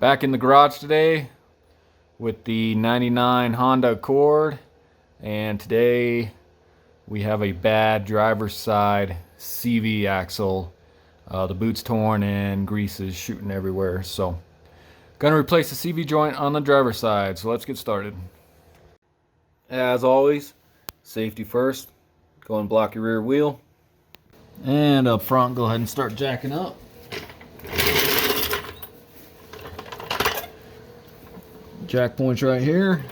Back in the garage today with the 99 Honda Accord, and today we have a bad driver's side CV axle. The boot's torn and grease is shooting everywhere, so gonna replace the CV joint on the driver's side. So let's get started. As always, safety first. Go and block your rear wheel, and up front go ahead and start jacking up. Jack points right here.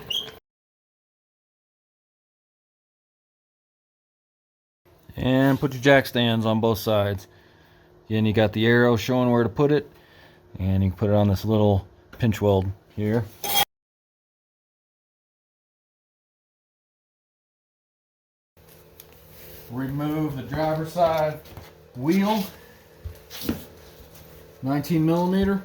And put your jack stands on both sides. Again, you got the arrow showing where to put it, and you can put it on this little pinch weld here. Remove the driver's side wheel, 19 millimeter.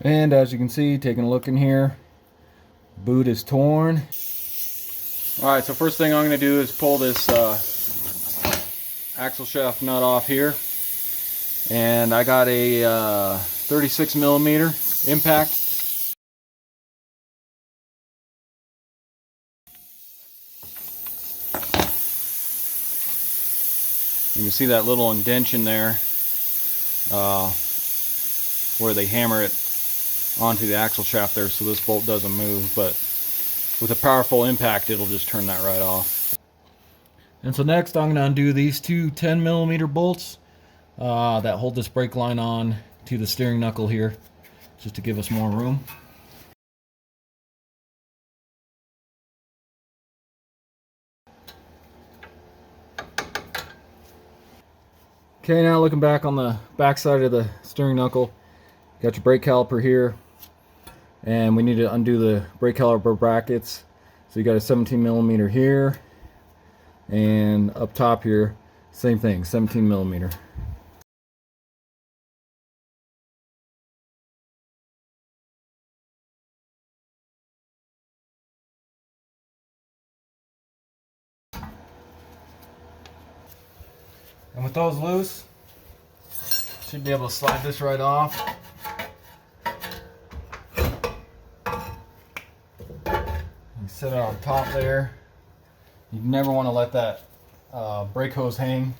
And as you can see, taking a look in here, boot is torn. Alright, so first thing I'm going to do is pull this axle shaft nut off here. And I got a 36 millimeter impact. You can see that little indentation there where they hammer it onto the axle shaft there, so this bolt doesn't move, but with a powerful impact it'll just turn that right off. And so next I'm going to undo these two 10 millimeter bolts that hold this brake line on to the steering knuckle here, just to give us more room. Okay, now looking back on the back side of the steering knuckle, got your brake caliper here, and we need to undo the brake caliper brackets. So you got a 17 millimeter here, and up top here, same thing, 17 millimeter. And with those loose, should be able to slide this right off. You set it on top there. You never want to let that brake hose hang.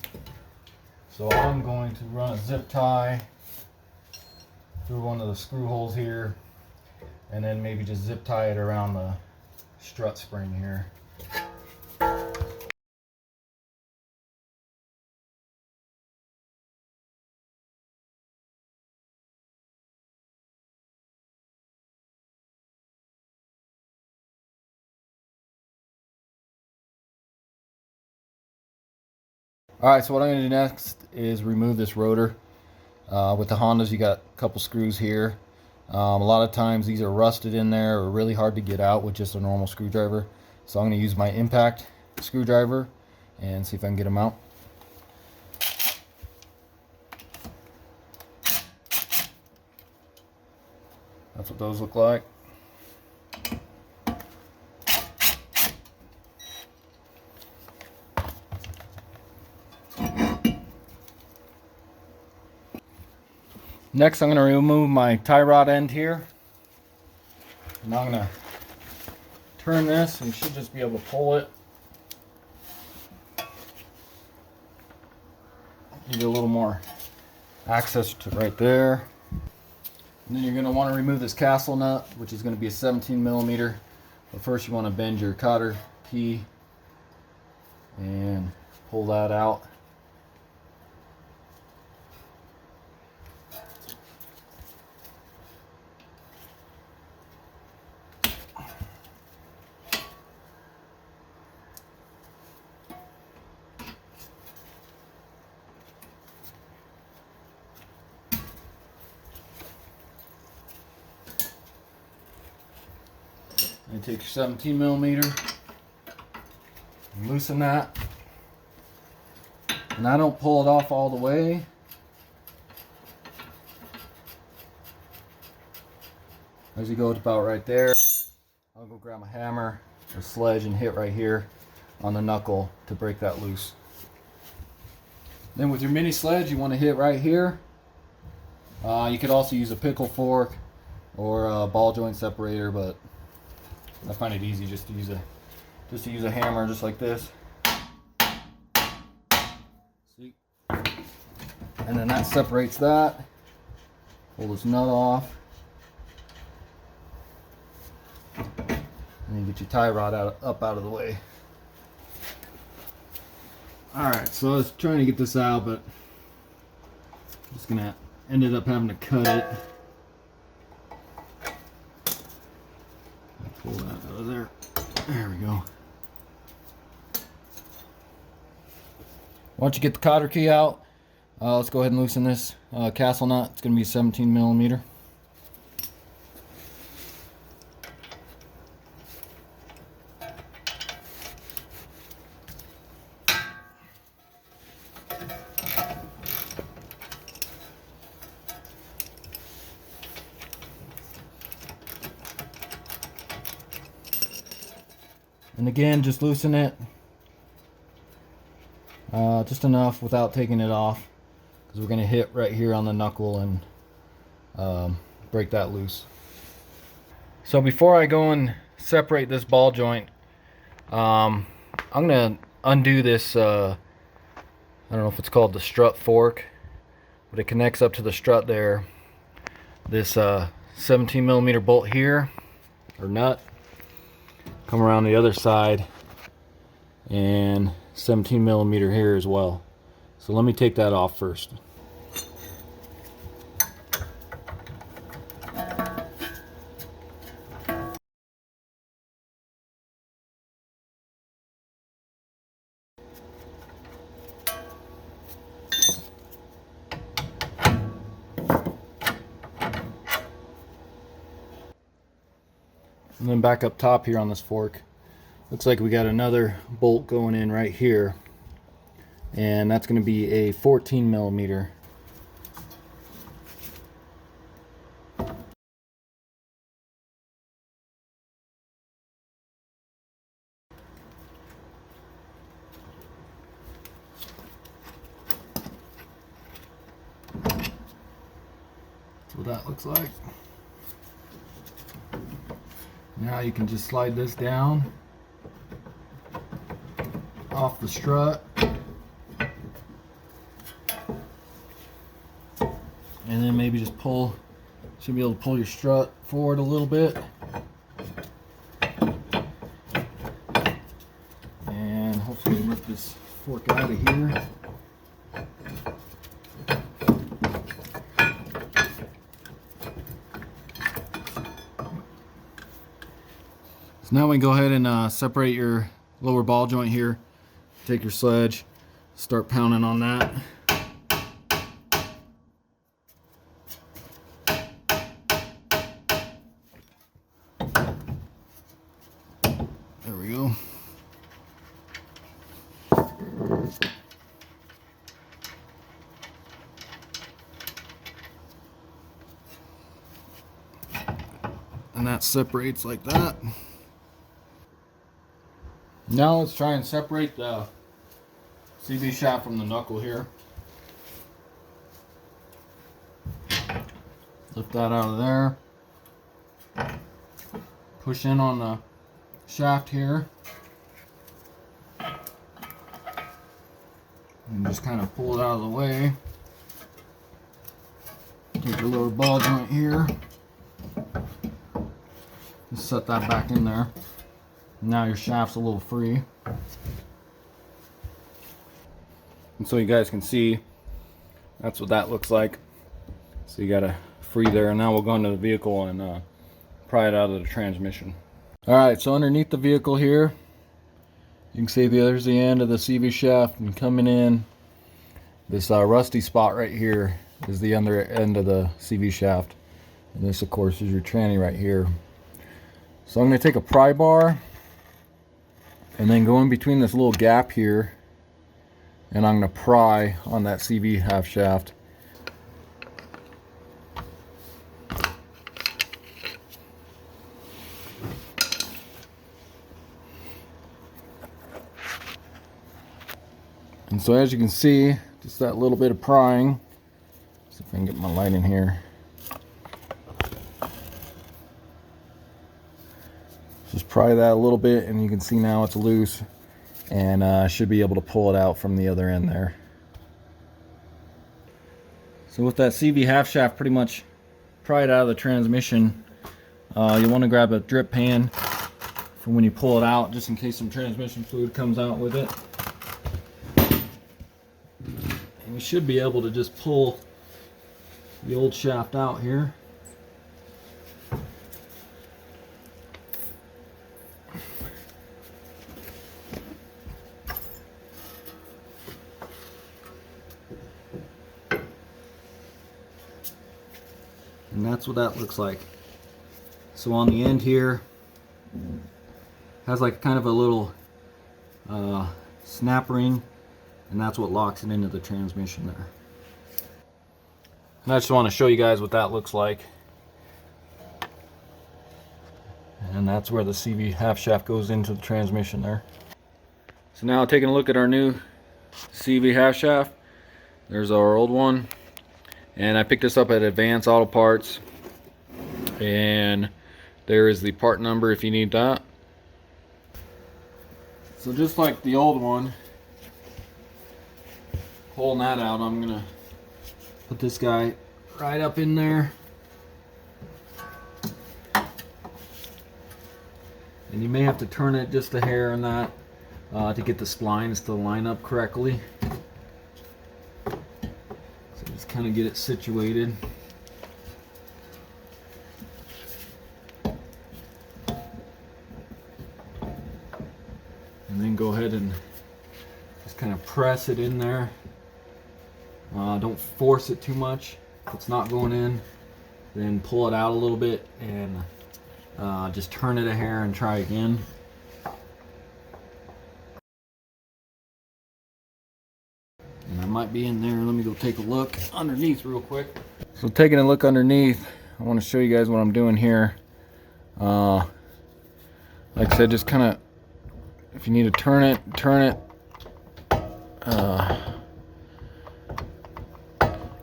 So I'm going to run a zip tie through one of the screw holes here, and then maybe just zip tie it around the strut spring here. Alright, so what I'm going to do next is remove this rotor. With the Hondas, you got a couple screws here. A lot of times these are rusted in there or really hard to get out with just a normal screwdriver. So I'm going to use my impact screwdriver and see if I can get them out. That's what those look like. Next, I'm going to remove my tie rod end here. And I'm going to turn this, and you should just be able to pull it. Give you a little more access to right there. And then you're going to want to remove this castle nut, which is going to be a 17 millimeter. But first you want to bend your cotter key and pull that out. And take your 17 millimeter and loosen that. And I don't pull it off all the way. As you go about right there, I'll go grab my hammer or sledge and hit right here on the knuckle to break that loose. Then with your mini sledge, you want to hit right here. You could also use a pickle fork or a ball joint separator, but I find it easy just to use a hammer, just like this. See? And then that separates that. Pull this nut off. And then get your tie rod up out of the way. Alright, so I was trying to get this out, but I'm just gonna ended up having to cut it. Pull that out of there. There we go. Once you get the cotter key out, let's go ahead and loosen this castle nut. It's going to be 17 millimeter. And again, just loosen it. Just enough without taking it off, because we're going to hit right here on the knuckle and break that loose. So before I go and separate this ball joint, I'm going to undo this, I don't know if it's called the strut fork, but it connects up to the strut there. This 17 millimeter bolt here, or nut, come around the other side, and 17 millimeter here as well. So let me take that off first. And then back up top here on this fork, looks like we got another bolt going in right here, and that's going to be a 14 millimeter. That's what that looks like. Now you can just slide this down off the strut, and then maybe just pull, should be able to pull your strut forward a little bit, and hopefully lift this fork out of here. So now we can go ahead and separate your lower ball joint here. Take your sledge, start pounding on that. There we go. And that separates like that. Now let's try and separate the CV shaft from the knuckle here. Lift that out of there. Push in on the shaft here. And just kind of pull it out of the way. Take your lower ball joint here. Just set that back in there. Now your shaft's a little free. And so you guys can see, that's what that looks like. So you got a free there, and now we'll go into the vehicle and pry it out of the transmission. Alright, so underneath the vehicle here, you can see there's the end of the CV shaft, and coming in, this rusty spot right here is the under end of the CV shaft. And this, of course, is your tranny right here. So I'm going to take a pry bar and then go in between this little gap here, and I'm going to pry on that CV half shaft. And so as you can see, Just that little bit of prying. See if I can get my light in here. Just pry that a little bit and you can see now it's loose, and I should be able to pull it out from the other end there. So with that CV half shaft pretty much pried out of the transmission, you want to grab a drip pan for when you pull it out, just in case some transmission fluid comes out with it. And you should be able to just pull the old shaft out here. And that's what that looks like. So on the end here, has like kind of a little snap ring, and that's what locks it into the transmission there. And I just want to show you guys what that looks like. And that's where the CV half shaft goes into the transmission there. So now taking a look at our new CV half shaft. There's our old one. And I picked this up at Advanced Auto Parts, and there is the part number if you need that. So just like the old one, pulling that out, I'm gonna put this guy right up in there, and you may have to turn it just a hair on that to get the splines to line up correctly. Just kind of get it situated. And then go ahead and just kind of press it in there. Don't force it too much. If it's not going in, then pull it out a little bit and just turn it a hair and try again. And I might be in there. Let me go take a look underneath real quick. So taking a look underneath, I want to show you guys what I'm doing here. Like I said, just kind of, if you need to turn it.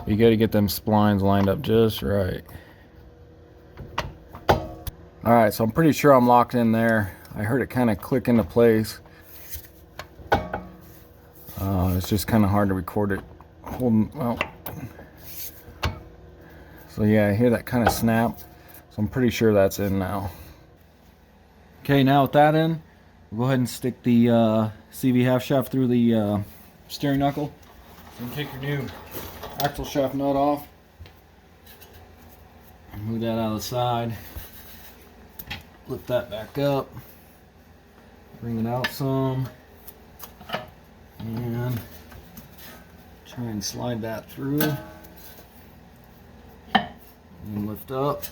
You got to get them splines lined up just right. Alright, so I'm pretty sure I'm locked in there. I heard it kind of click into place. It's just kind of hard to record it holding, well. So yeah, I hear that kind of snap. So I'm pretty sure that's in now. Okay, now with that in, we'll go ahead and stick the CV half shaft through the steering knuckle. Then take your new axle shaft nut off. Move that out of the side. Lift that back up. Bring it out some. And try and slide that through. And lift up.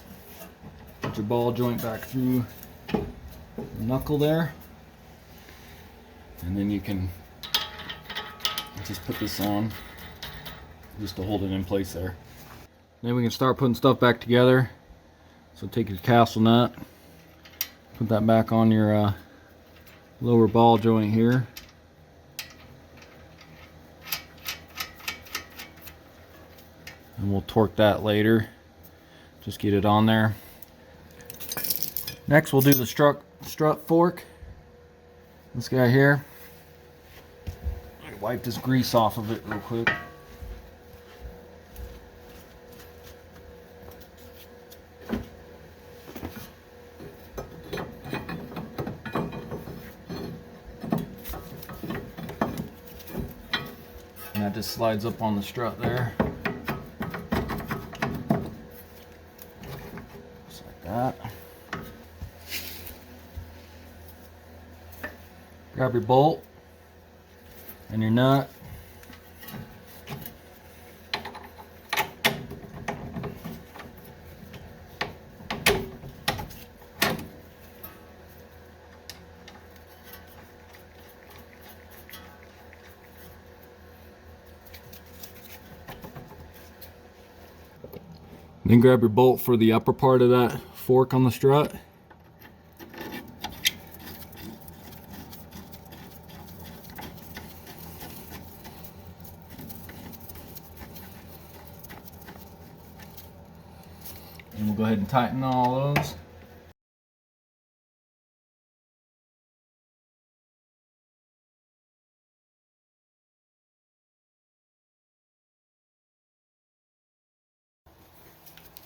Put your ball joint back through the knuckle there. And then you can just put this on just to hold it in place there. Then we can start putting stuff back together. So take your castle nut, put that back on your lower ball joint here. And we'll torque that later. Just get it on there. Next we'll do the strut fork. This guy here. Wipe this grease off of it real quick. And that just slides up on the strut there. Just like that. Grab your bolt and your nut. Then grab your bolt for the upper part of that fork on the strut. And we'll go ahead and tighten all those.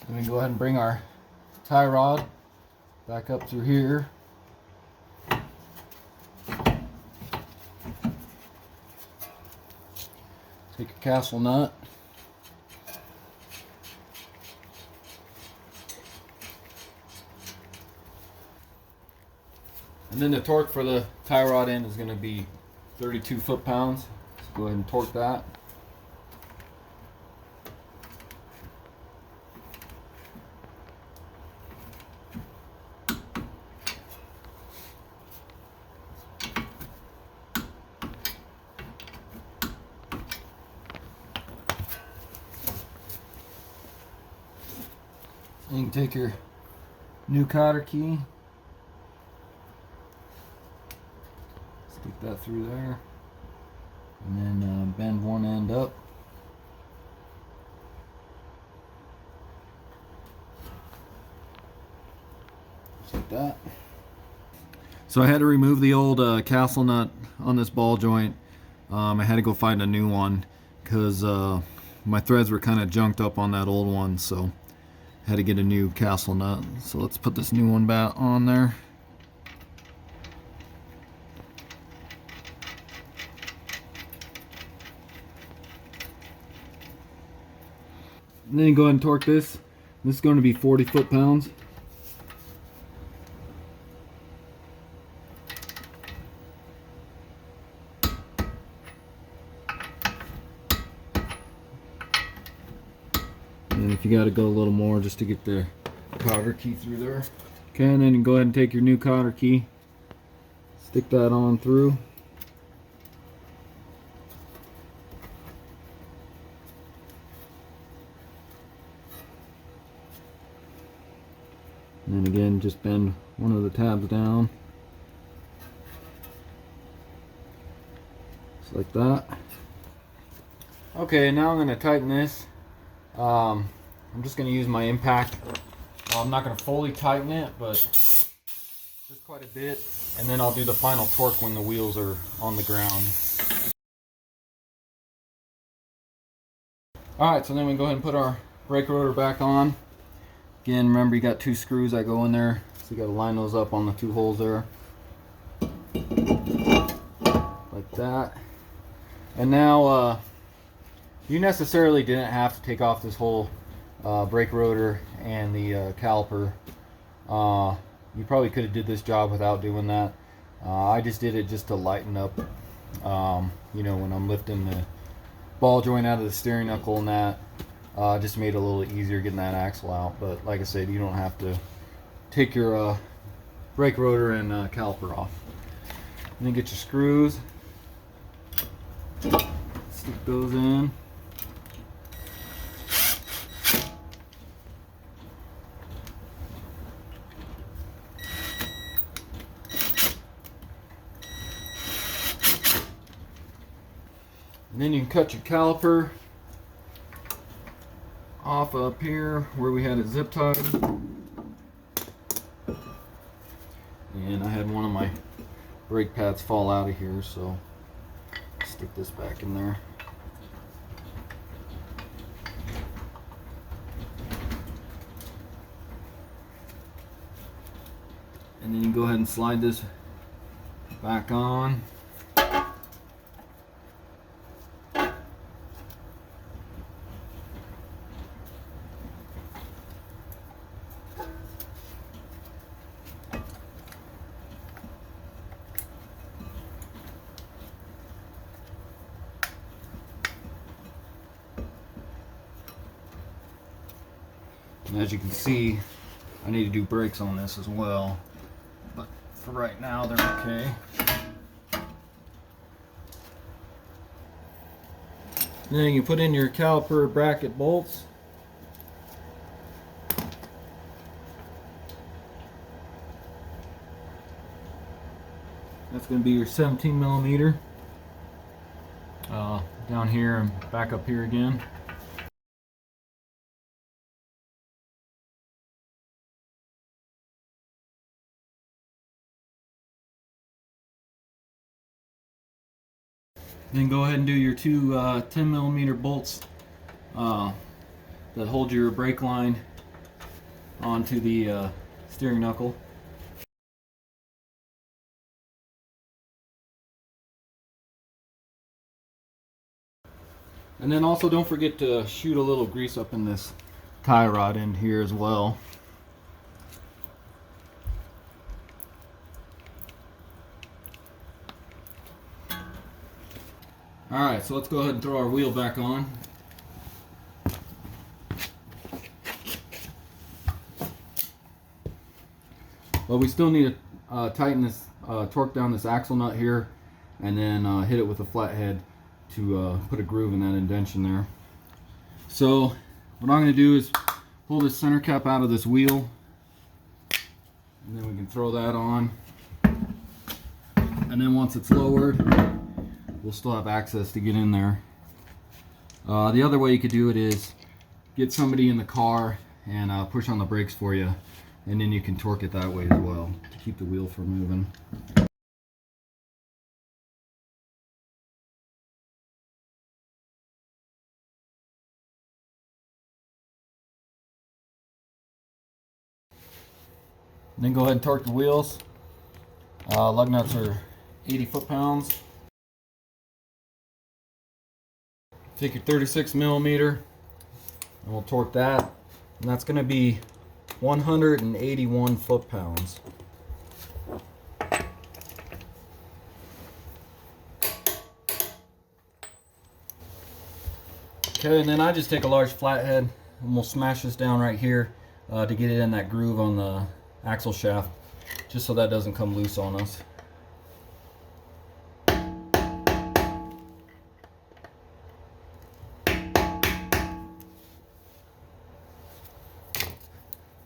And we go ahead and bring our tie rod back up through here. Take your castle nut. And then the torque for the tie rod end is going to be 32 foot-pounds. So go ahead and torque that. You can take your new cotter key, stick that through there, and then bend one end up. Just like that. So I had to remove the old castle nut on this ball joint. I had to go find a new one because my threads were kind of junked up on that old one, so had to get a new castle nut. So let's put this new one back on there. And then you go ahead and torque this. This is going to be 40 foot-pounds. And if you got to go a little more just to get the cotter key through there. Okay, and then you go ahead and take your new cotter key, stick that on through. And then again, just bend one of the tabs down. Just like that. Okay, now I'm going to tighten this. I'm just going to use my impact. I'm not going to fully tighten it, but just quite a bit. And then I'll do the final torque when the wheels are on the ground. Alright, so then we go ahead and put our brake rotor back on. Again, remember you got 2 screws that go in there, so you got to line those up on the 2 holes there. Like that. And now, you necessarily didn't have to take off this whole brake rotor and the caliper. You probably could have did this job without doing that. I just did it just to lighten up, you know, when I'm lifting the ball joint out of the steering knuckle and that. Just made it a little easier getting that axle out. But like I said, you don't have to take your brake rotor and caliper off. And then get your screws, stick those in. And then you can cut your caliper off up here where we had it zip tied. And I had one of my brake pads fall out of here, so stick this back in there. And then you go ahead and slide this back on. And as you can see, I need to do brakes on this as well, but for right now they're okay. And then you put in your caliper bracket bolts. That's going to be your 17 millimeter down here and back up here again. Then go ahead and do your two 10mm bolts that hold your brake line onto the steering knuckle. And then also don't forget to shoot a little grease up in this tie rod end here as well. Alright, so let's go ahead and throw our wheel back on. But we still need to tighten this, torque down this axle nut here, and then hit it with a flathead to put a groove in that indentation there. So what I'm going to do is pull this center cap out of this wheel, and then we can throw that on. And then once it's lowered, we'll still have access to get in there. The other way you could do it is get somebody in the car and push on the brakes for you, and then you can torque it that way as well to keep the wheel from moving. And then go ahead and torque the wheels. Lug nuts are 80 foot-pounds. Take your 36mm and we'll torque that, and that's going to be 181 foot-pounds. Okay, and then I just take a large flathead and we'll smash this down right here to get it in that groove on the axle shaft, just so that doesn't come loose on us.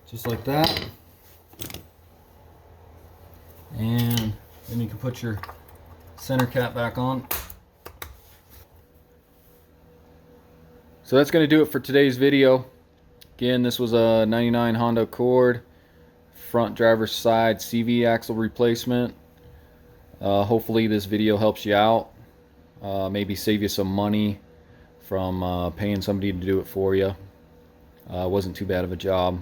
Just like that. And then you can put your center cap back on. So that's going to do it for today's video. Again, this was a 99 Honda Accord front driver's side CV axle replacement. Hopefully this video helps you out. Maybe save you some money from paying somebody to do it for you. It wasn't too bad of a job.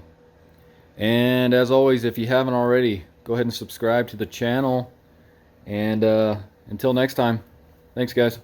And as always, if you haven't already, go ahead and subscribe to the channel. And until next time, thanks guys.